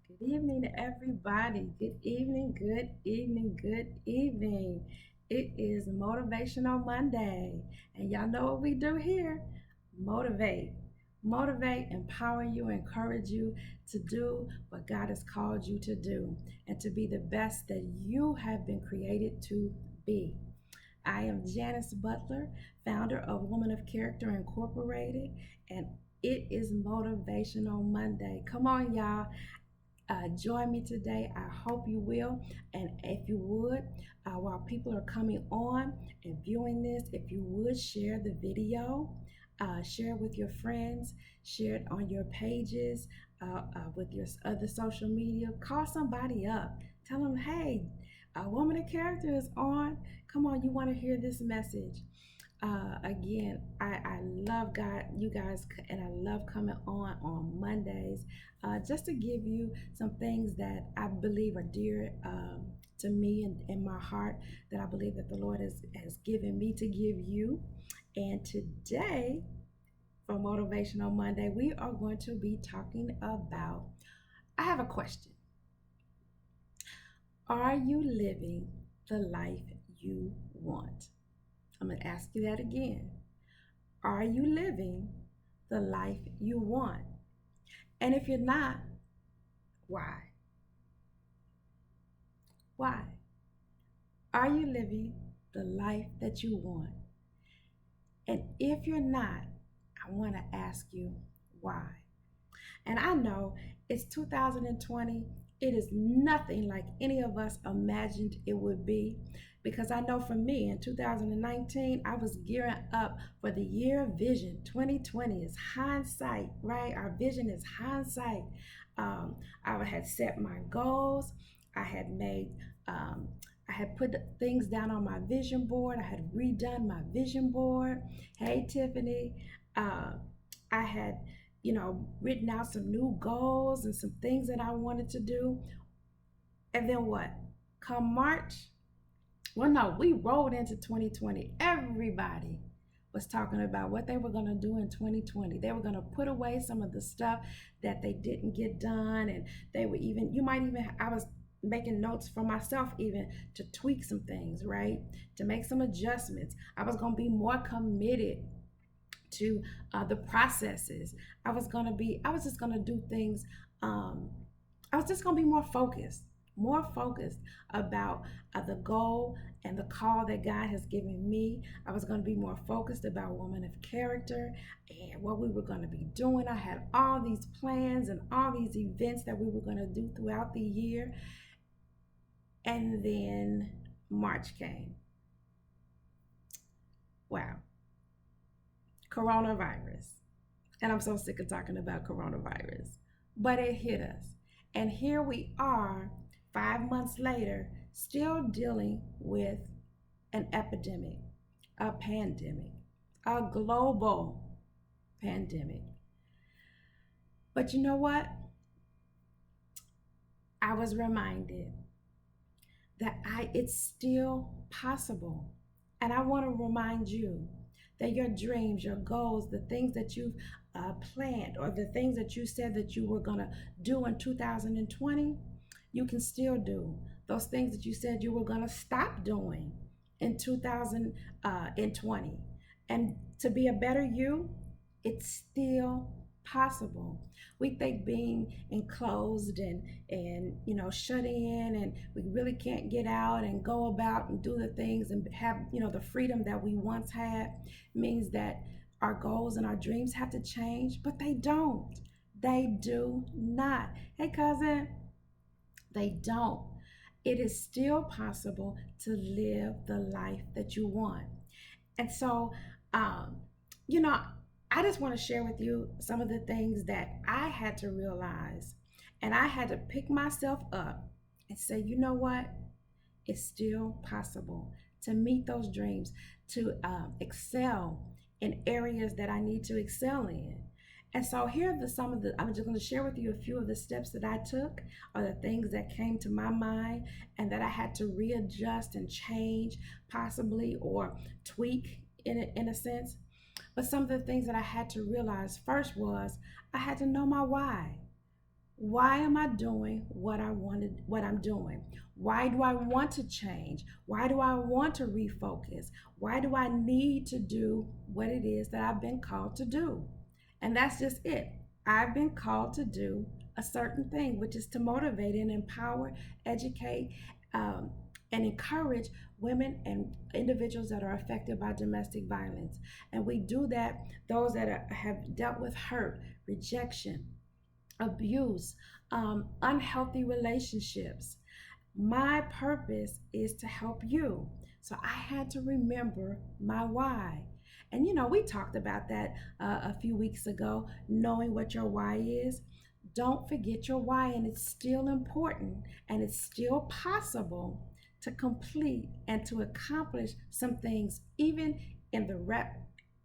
Good evening, everybody. Good evening, good evening, good evening. It is Motivational Monday, and y'all know what we do here: motivate. Motivate, empower you, encourage you to do what God has called you to do and to be the best that you have been created to be. I am Janice Butler, founder of Woman of Character Incorporated, and it is Motivational Monday. Come on, y'all. Join me today. I hope you will. And if you would, while people are coming on and viewing this, if you would share the video, share it with your friends, share it on your pages, with your other social media. Call somebody up. Tell them, hey, a woman of character is on. Come on, you want to hear this message. Again, I love God, you guys, and I love coming on Mondays, just to give you some things that I believe are dear to me and in my heart, that I believe that the Lord has given me to give you. And today, for Motivational Monday, we are going to be talking about. I have a question. Are you living the life you want? I'm going to ask you that again. Are you living the life you want? And if you're not, why? Why? Are you living the life that you want? And if you're not, I want to ask you why. And I know it's 2020. It is nothing like any of us imagined it would be. Because I know for me in 2019, I was gearing up for the year of vision. 2020 is hindsight, right? Our vision is hindsight. I had set my goals. I had made, um, I had put things down on my vision board. I had redone my vision board. Hey, Tiffany. Uh, I had written out some new goals and some things that I wanted to do. And then what? Come March, well, no, we rolled into 2020. Everybody was talking about what they were going to do in 2020. They were going to put away some of the stuff that they didn't get done. And they were even, you might even, I was making notes for myself even to tweak some things, right? To make some adjustments. I was going to be more committed to the processes. I was just going to do things. Um, I was just going to be more focused about the goal and the call that God has given me. I was going to be more focused about woman of character and what we were going to be doing. I had all these plans and all these events that we were going to do throughout the year. And then March came. Wow. Coronavirus. And I'm so sick of talking about coronavirus. But it hit us. And here we are, 5 months later, still dealing with an epidemic, a pandemic, a global pandemic. But you know what? I was reminded that it's still possible. And I want to remind you that your dreams, your goals, the things that you've planned, or the things that you said that you were going to do in 2020, you can still do. Those things that you said you were going to stop doing in 2020. And to be a better you, it's still possible. We think being enclosed and shut in, and we really can't get out and go about and do the things and have the freedom that we once had, means that our goals and our dreams have to change, but they don't. They do not. Hey, cousin, they don't. It is still possible to live the life that you want. And so, um, you know, I just want to share with you some of the things that I had to realize. And I had to pick myself up and say, you know what? It's still possible to meet those dreams, to excel in areas that I need to excel in. And so here are some of the, I'm just going to share with you a few of the steps that I took, or the things that came to my mind and that I had to readjust and change, possibly, or tweak in a sense. But some of the things that I had to realize first was I had to know my why. Why am I doing what I'm doing? Why do I want to change? Why do I want to refocus? Why do I need to do what it is that I've been called to do? And that's just it. I've been called to do a certain thing, which is to motivate and empower, educate, um, and encourage women and individuals that are affected by domestic violence. And we do that, those that have dealt with hurt, rejection, abuse, unhealthy relationships. My purpose is to help you. So I had to remember my why. And we talked about that a few weeks ago, knowing what your why is. Don't forget your why, and it's still important and it's still possible to complete and to accomplish some things, even in the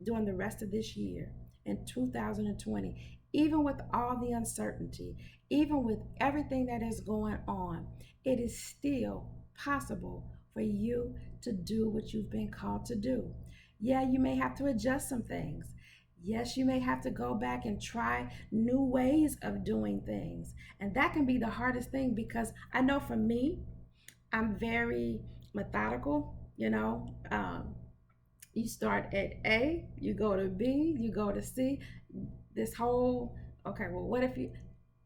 during the rest of this year in 2020, even with all the uncertainty, even with everything that is going on. It is still possible for you to do what you've been called to do. Yeah, you may have to adjust some things. Yes, you may have to go back and try new ways of doing things. And that can be the hardest thing, because I know for me, I'm very methodical. You start at A, you go to B, you go to C. This whole, okay, well, what if you,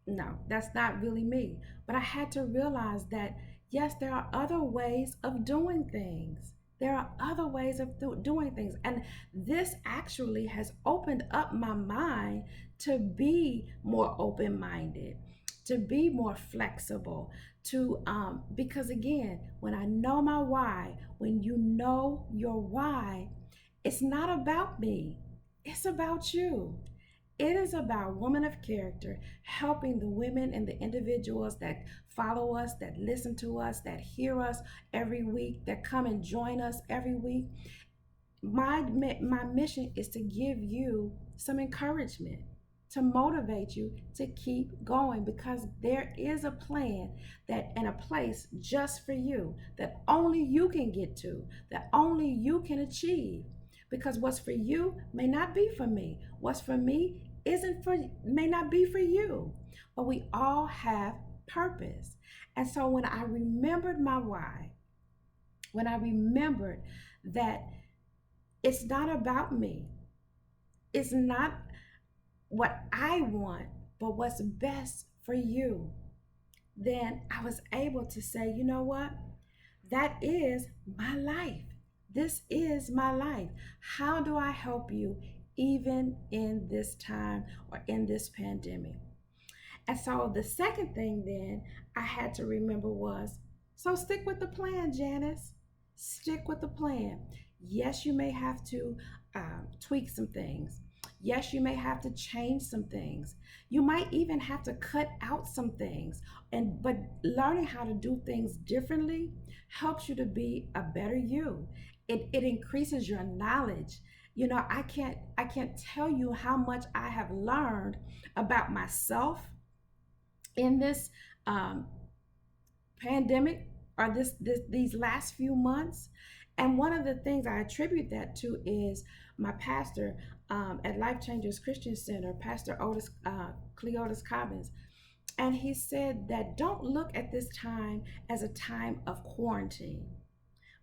no, that's not really me. But I had to realize that, yes, there are other ways of doing things. There are other ways of doing things. And this actually has opened up my mind to be more open minded, to be more flexible, because again, when I know my why, when you know your why, it's not about me, it's about you. It is about women of character helping the women and the individuals that follow us, that listen to us, that hear us every week, that come and join us every week. My mission is to give you some encouragement, to motivate you to keep going, because there is a plan that and a place just for you that only you can get to, that only you can achieve. Because what's for you may not be for me. What's for me isn't for may not be for you. But we all have purpose. And so when I remembered my why, when I remembered that it's not about me, it's not what I want, but what's best for you, then I was able to say, you know what? That is my life. This is my life. How do I help you even in this time or in this pandemic? And so the second thing then I had to remember was, so stick with the plan, Janice. Stick with the plan. Yes, you may have to tweak some things. Yes, you may have to change some things. You might even have to cut out some things. But learning how to do things differently helps you to be a better you. It increases your knowledge. I can't tell you how much I have learned about myself in this um, pandemic, or these last few months. And one of the things I attribute that to is my pastor at Life Changers Christian Center, Pastor Cleotis Cobbins. And he said that don't look at this time as a time of quarantine,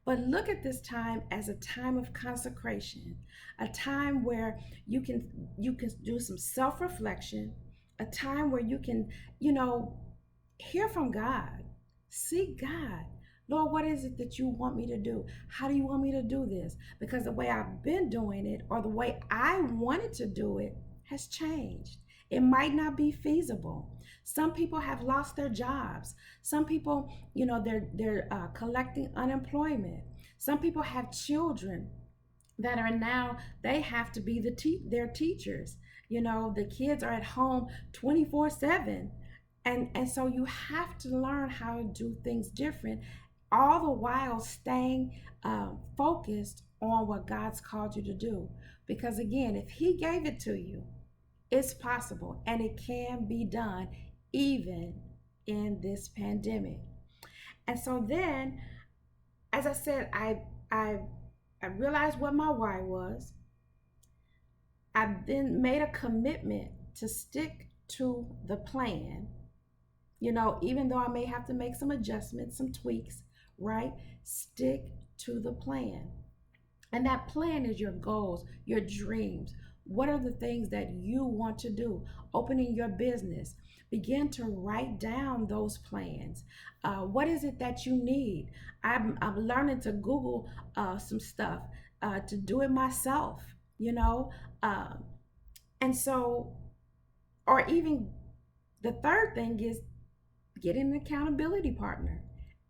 but look at this time as a time of consecration, a time where you can do some self-reflection, a time where you can, you know, hear from God. Seek God. Lord, what is it that you want me to do? How do you want me to do this? Because the way I've been doing it, or the way I wanted to do it, has changed. It might not be feasible. Some people have lost their jobs. Some people, they're collecting unemployment. Some people have children that are now, they have to be their teachers. The kids are at home 24/7, and so you have to learn how to do things different, all the while staying focused on what God's called you to do. Because again, if He gave it to you, it's possible and it can be done even in this pandemic. And so then, as I said, I realized what my why was. I then made a commitment to stick to the plan. Even though I may have to make some adjustments, some tweaks, right? Stick to the plan. And that plan is your goals, your dreams. What are the things that you want to do? Opening your business. Begin to write down those plans. What is it that you need? I'm learning to Google some stuff to do it myself, you know? Uh, and so, or even the third thing is getting an accountability partner,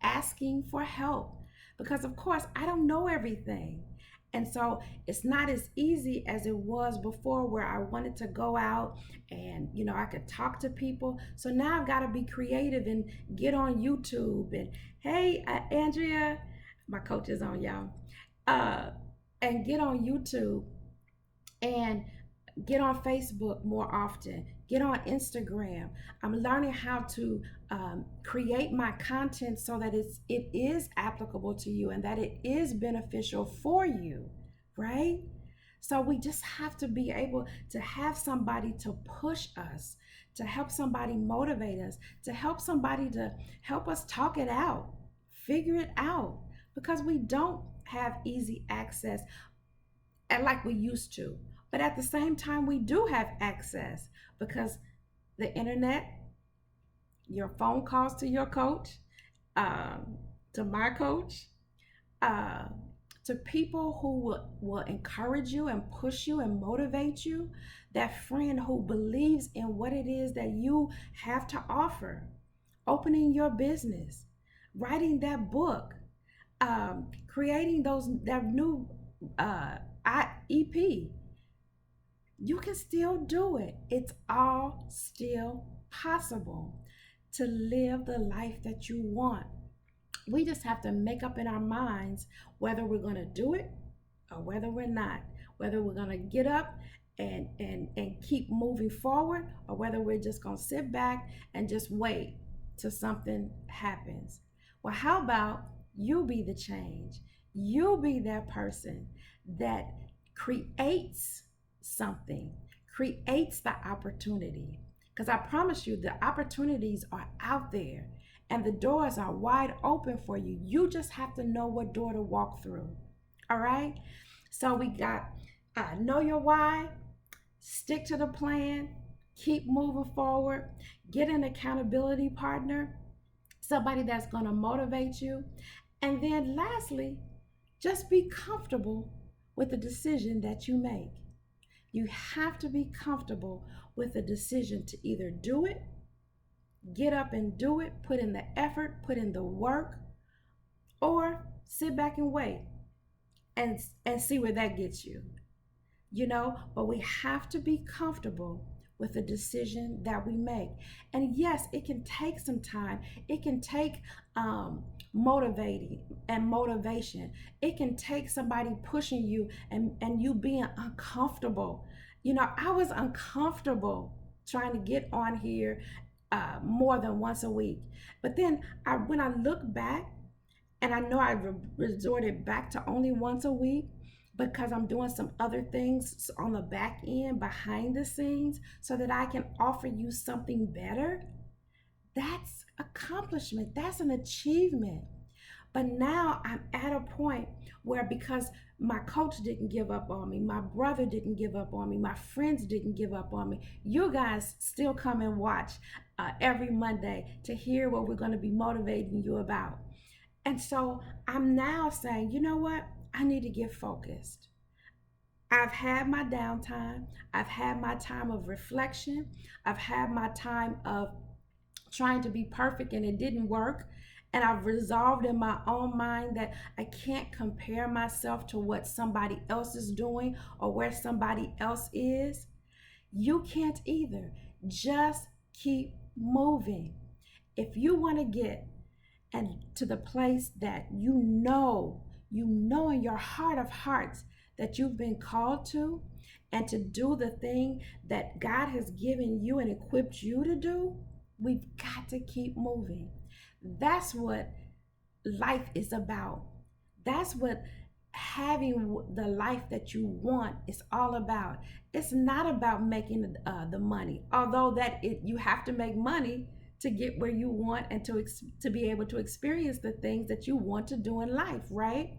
asking for help. Because, of course, I don't know everything. And so it's not as easy as it was before, where I wanted to go out and, I could talk to people. So now I've got to be creative and get on YouTube. And hey, Andrea, my coach is on, y'all, uh, and get on YouTube and get on Facebook more often, get on Instagram. I'm learning how to create my content so that it is applicable to you and that it is beneficial for you, right? So we just have to be able to have somebody to push us, to help somebody motivate us, to help somebody to help us talk it out, figure it out, because we don't have easy access and like we used to. But at the same time, we do have access because the internet, your phone calls to your coach, to my coach, uh, to people who will encourage you and push you and motivate you, that friend who believes in what it is that you have to offer, opening your business, writing that book, creating that new EP. You can still do it. It's all still possible to live the life that you want. We just have to make up in our minds whether we're going to do it or whether we're not, whether we're going to get up and keep moving forward, or whether we're just going to sit back and just wait till something happens. Well, how about you be the change? You be that person that creates something, creates the opportunity. Because I promise you, the opportunities are out there and the doors are wide open for you. You just have to know what door to walk through. All right? So we got know your why, stick to the plan, keep moving forward, get an accountability partner, somebody that's going to motivate you. And then lastly, just be comfortable with the decision that you make. You have to be comfortable with the decision to either do it, get up and do it, put in the effort, put in the work, or sit back and wait and see where that gets you. But we have to be comfortable with the decision that we make. And yes, it can take some time. It can take motivating and motivation. It can take somebody pushing you and you being uncomfortable. I was uncomfortable trying to get on here more than once a week. But then when I look back, and I know I resorted back to only once a week, because I'm doing some other things on the back end, behind the scenes, so that I can offer you something better. That's accomplishment. That's an achievement. But now I'm at a point where, because my coach didn't give up on me, my brother didn't give up on me, my friends didn't give up on me, you guys still come and watch every Monday to hear what we're going to be motivating you about. And so I'm now saying, you know what? I need to get focused. I've had my downtime. I've had my time of reflection. I've had my time of trying to be perfect and it didn't work. And I've resolved in my own mind that I can't compare myself to what somebody else is doing or where somebody else is. You can't either. Just keep moving. If you want to get and to the place that you know in your heart of hearts that you've been called to, and to do the thing that God has given you and equipped you to do, we've got to keep moving. That's what life is about. That's what having the life that you want is all about. It's not about making the money, although you have to make money to get where you want and to be able to experience the things that you want to do in life, right?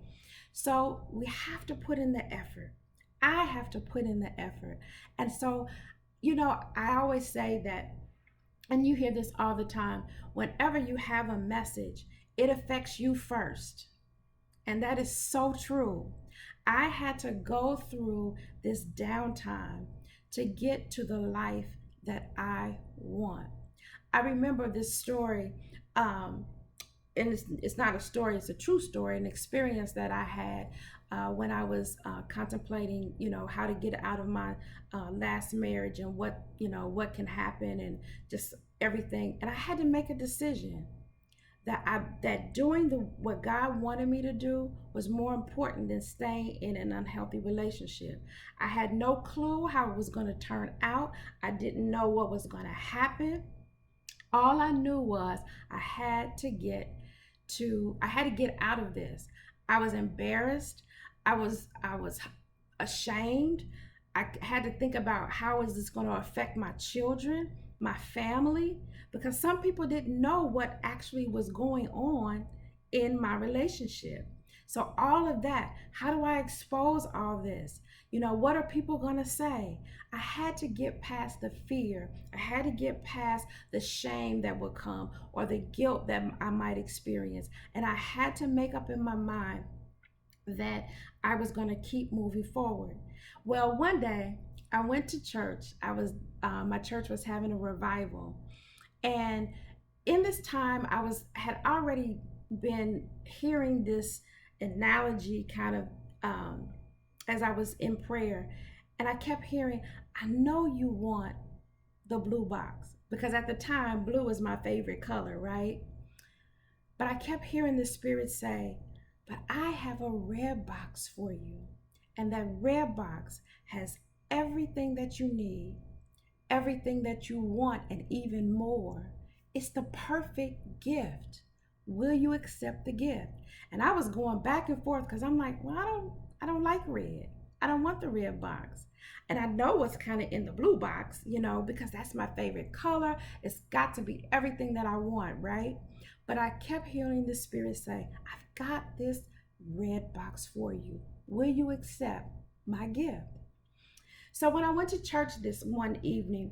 So we have to put in the effort. I have to put in the effort. And so, I always say that, and you hear this all the time, whenever you have a message, it affects you first. And that is so true. I had to go through this downtime to get to the life that I want. I remember this story, and it's not a story, it's a true story, an experience that I had when I was contemplating, how to get out of my last marriage and what can happen and just everything. And I had to make a decision that doing what God wanted me to do was more important than staying in an unhealthy relationship. I had no clue how it was going to turn out. I didn't know what was going to happen. All I knew was I had to get out of this. I was embarrassed. I was ashamed. I had to think about how is this going to affect my children, my family, because some people didn't know what actually was going on in my relationship. So all of that, how do I expose all this? What are people going to say? I had to get past the fear. I had to get past the shame that would come or the guilt that I might experience. And I had to make up in my mind that I was going to keep moving forward. Well, one day I went to church. My church was having a revival, and in this time had already been hearing this analogy kind of as I was in prayer, and I kept hearing, "I know you want the blue box," because at the time blue was my favorite color, right? But I kept hearing the Spirit say, "But I have a red box for you. And that red box has everything that you need, everything that you want, and even more. It's the perfect gift. Will you accept the gift?" And I was going back and forth because I'm like, well, I don't like red. I don't want the red box. And I know what's kind of in the blue box, because that's my favorite color. It's got to be everything that I want, right? But I kept hearing the Spirit say, "I've got this red box for you. Will you accept my gift?" So when I went to church this one evening,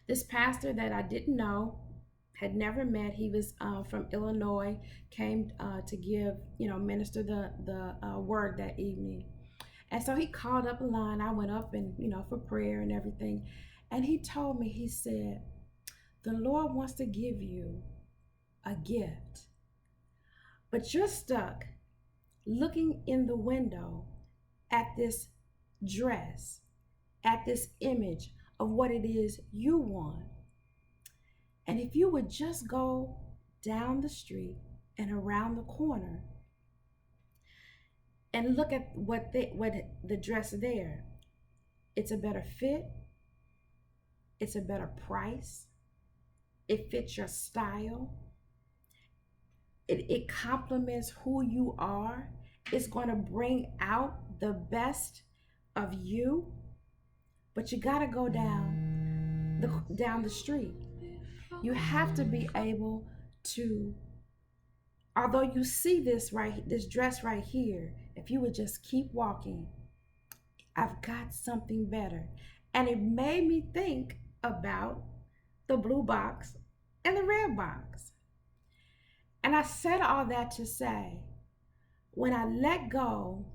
this pastor that I didn't know, had never met, he was from Illinois, came to give, minister the word that evening. And so he called up a line. I went up and, for prayer and everything. And he told me, he said, "The Lord wants to give you a gift, but you're stuck looking in the window at this dress, at this image of what it is you want. And if you would just go down the street and around the corner and look at what the dress there, it's a better fit, it's a better price, it fits your style, it complements who you are, it's going to bring out the best of you, but you got to go down the street. You have to be able to, although you see this dress right here, if you would just keep walking, I've got something better." And it made me think about the blue box and the red box. And I said all that to say, when I let go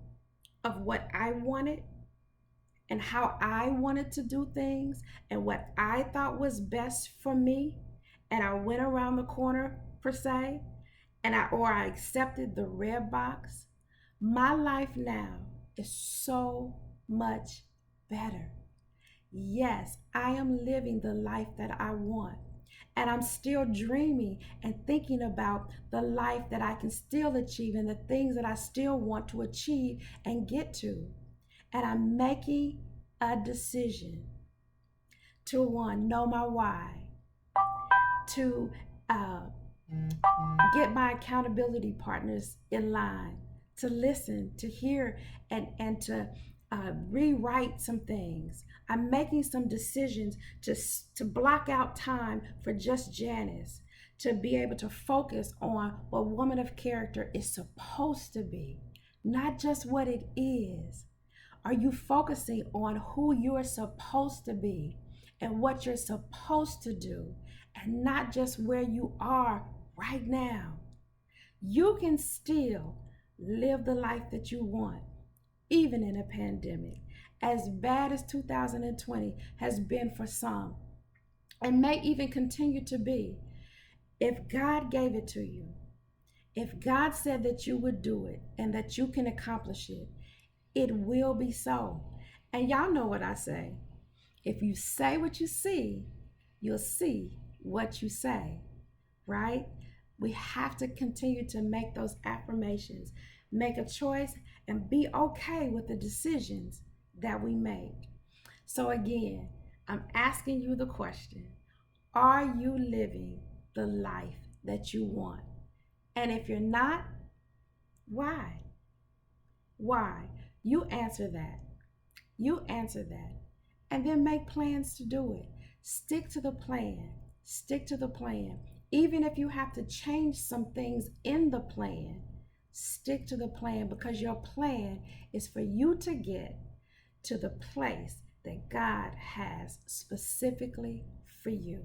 of what I wanted and how I wanted to do things and what I thought was best for me, and I went around the corner per se, and I accepted the red box, my life now is so much better. Yes, I am living the life that I want. And I'm still dreaming and thinking about the life that I can still achieve and the things that I still want to achieve and get to. And I'm making a decision to, one, know my why, to get my accountability partners in line, to listen, to hear, and to rewrite some things. I'm making some decisions to block out time for just Janice, to be able to focus on what woman of character is supposed to be, not just what it is. Are you focusing on who you are supposed to be and what you're supposed to do, and not just where you are right now? You can still live the life that you want, even in a pandemic. As bad as 2020 has been for some, and may even continue to be, if God gave it to you, if God said that you would do it and that you can accomplish it, it will be so. And y'all know what I say. If you say what you see, you'll see what you say, right? We have to continue to make those affirmations, make a choice, and be okay with the decisions that we make. So, again, I'm asking you the question: are you living the life that you want? And if you're not, why? Why? You answer that. You answer that. And then make plans to do it. Stick to the plan. Stick to the plan. Even if you have to change some things in the plan, stick to the plan, because your plan is for you to get to the place that God has specifically for you.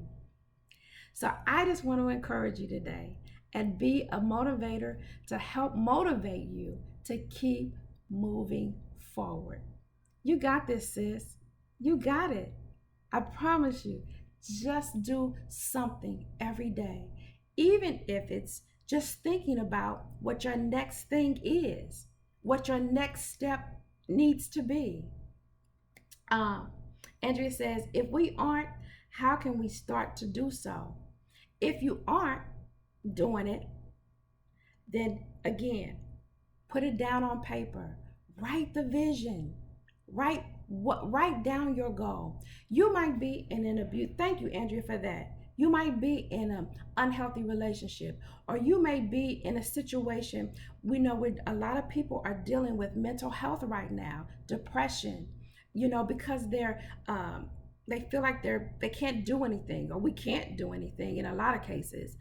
So I just want to encourage you today and be a motivator to help motivate you to keep moving forward. You got this, sis. You got it. I promise you. Just do something every day, even if it's just thinking about what your next thing is, what your next step needs to be. Andrea says, if we aren't, how can we start to do so? If you aren't doing it, then again, put it down on paper. Write the vision. Write down your goal. You might be in an abuse. Thank you, Andrea, for that. You might be in an unhealthy relationship, or you may be in a situation. We know where a lot of people are dealing with mental health right now, depression, because they feel like they can't do anything, or we can't do anything in a lot of cases,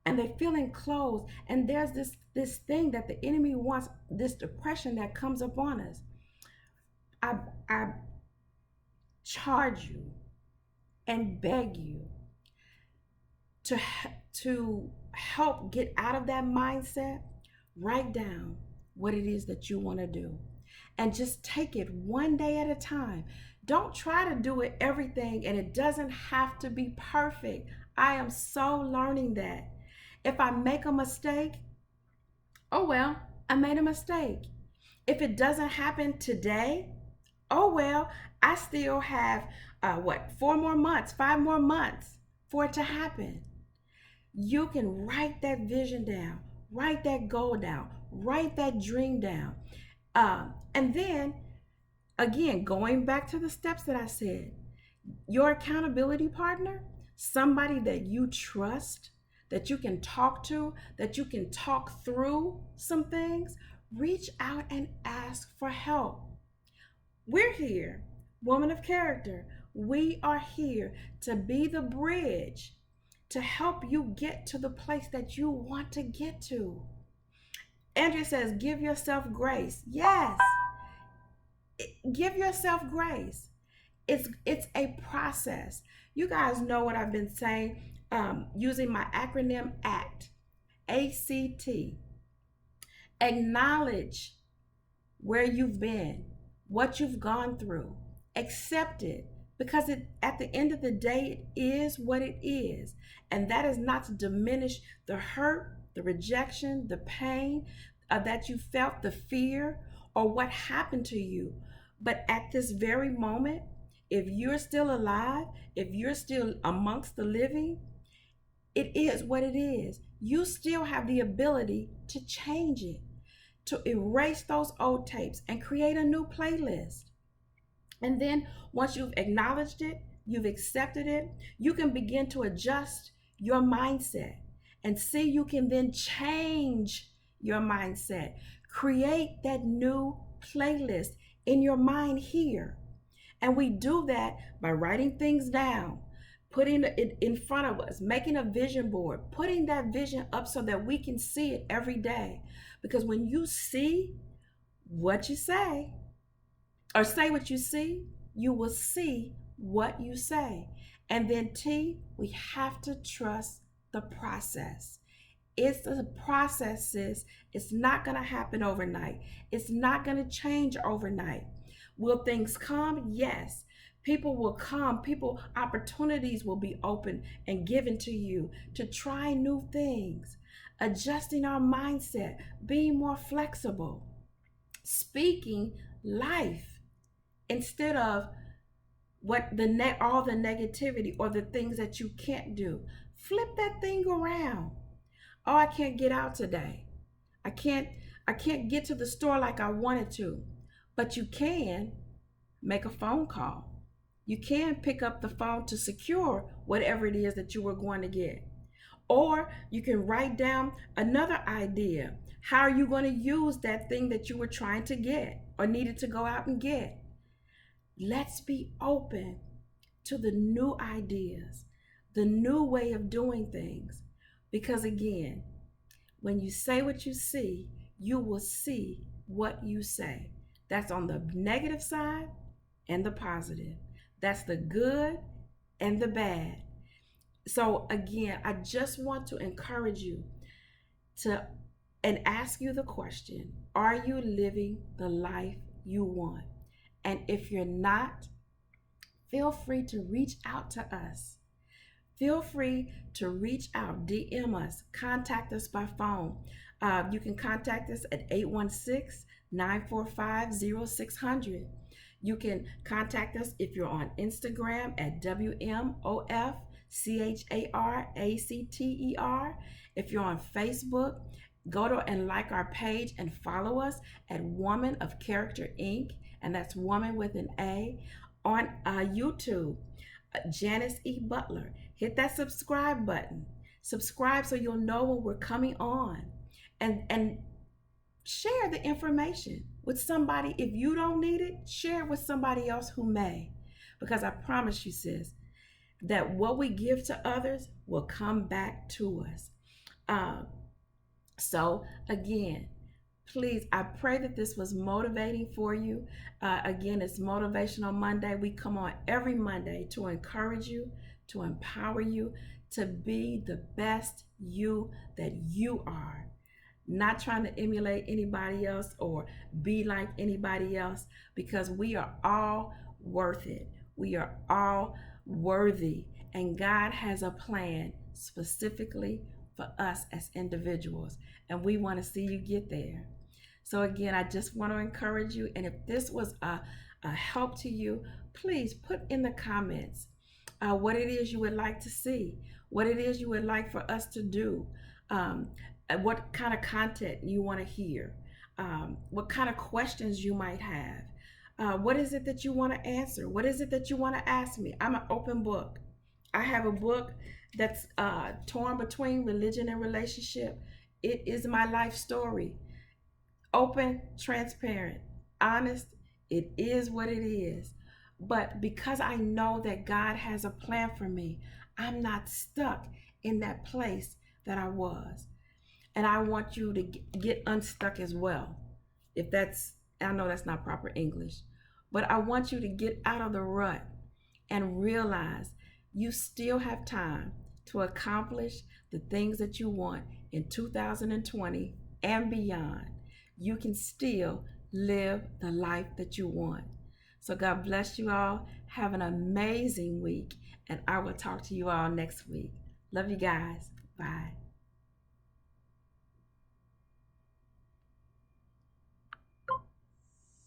and they feel enclosed. And there's this thing that the enemy wants, this depression that comes upon us. I charge you and beg you to help get out of that mindset. Write down what it is that you want to do, and just take it one day at a time. Don't try to do it everything, and it doesn't have to be perfect. I am so learning that. If I make a mistake, oh well, I made a mistake. If it doesn't happen today, oh well, I still have 4 more months, 5 more months for it to happen. You can write that vision down, write that goal down, write that dream down. And then again, going back to the steps that I said, your accountability partner, somebody that you trust, that you can talk to, that you can talk through some things, reach out and ask for help. We're here, Woman of Character. We are here to be the bridge to help you get to the place that you want to get to. Andrea says, give yourself grace. Yes, give yourself grace. It's a process. You guys know what I've been saying, using my acronym ACT. A-C-T. Acknowledge where you've been, what you've gone through. Accept it, because at the end of the day, it is what it is. And that is not to diminish the hurt, the rejection, the pain that you felt, the fear, or what happened to you. But at this very moment, if you're still alive, if you're still amongst the living, it is what it is. You still have the ability to change it, to erase those old tapes and create a new playlist. And then once you've acknowledged it, you've accepted it, you can begin to adjust your mindset and see you can then change your mindset. Create that new playlist in your mind here. And we do that by writing things down, putting it in front of us, making a vision board, putting that vision up so that we can see it every day. Because when you see what you say, or say what you see, you will see what you say. And then T, we have to trust the process. It's the process, sis. It's not going to happen overnight. It's not going to change overnight. Will things come? Yes. People will come. Opportunities will be open and given to you to try new things. Adjusting our mindset, being more flexible, speaking life instead of all the negativity or the things that you can't do. Flip that thing around. Oh, I can't get out today. I can't get to the store like I wanted to. But you can make a phone call. You can pick up the phone to secure whatever it is that you were going to get. Or you can write down another idea. How are you going to use that thing that you were trying to get or needed to go out and get? Let's be open to the new ideas, the new way of doing things. Because again, when you say what you see, you will see what you say. That's on the negative side and the positive. That's the good and the bad. So again, I just want to encourage you to and ask you the question, are you living the life you want? And if you're not, feel free to reach out to us. Feel free to reach out, DM us, contact us by phone. You can contact us at 816-945-0600. You can contact us if you're on Instagram at WMOFCHARACTER. If you're on Facebook, go to and like our page and follow us at Woman of Character Inc. And that's woman with an A. On YouTube, Janice E. Butler. Hit that subscribe button. Subscribe so you'll know when we're coming on. And share the information with somebody. If you don't need it, share it with somebody else who may. Because I promise you, sis, that what we give to others will come back to us. So again, please, I pray that this was motivating for you. Again, it's Motivational Monday. We come on every Monday to encourage you, to empower you, to be the best you that you are. Not trying to emulate anybody else or be like anybody else, because we are all worth it. We are all worthy. And God has a plan specifically for us as individuals. And we want to see you get there. So again, I just want to encourage you. And if this was a help to you, please put in the comments what it is you would like to see, what it is you would like for us to do, what kind of content you want to hear, what kind of questions you might have. What is it that you want to answer? What is it that you want to ask me? I'm an open book. I have a book that's torn between religion and relationship. It is my life story. Open, transparent, honest. It is what it is. But because I know that God has a plan for me, I'm not stuck in that place that I was. And I want you to get unstuck as well. If that's, I know that's not proper English, but I want you to get out of the rut and realize you still have time to accomplish the things that you want in 2020 and beyond. You can still live the life that you want. So God bless you all. Have an amazing week, and I will talk to you all next week. Love you guys. Bye.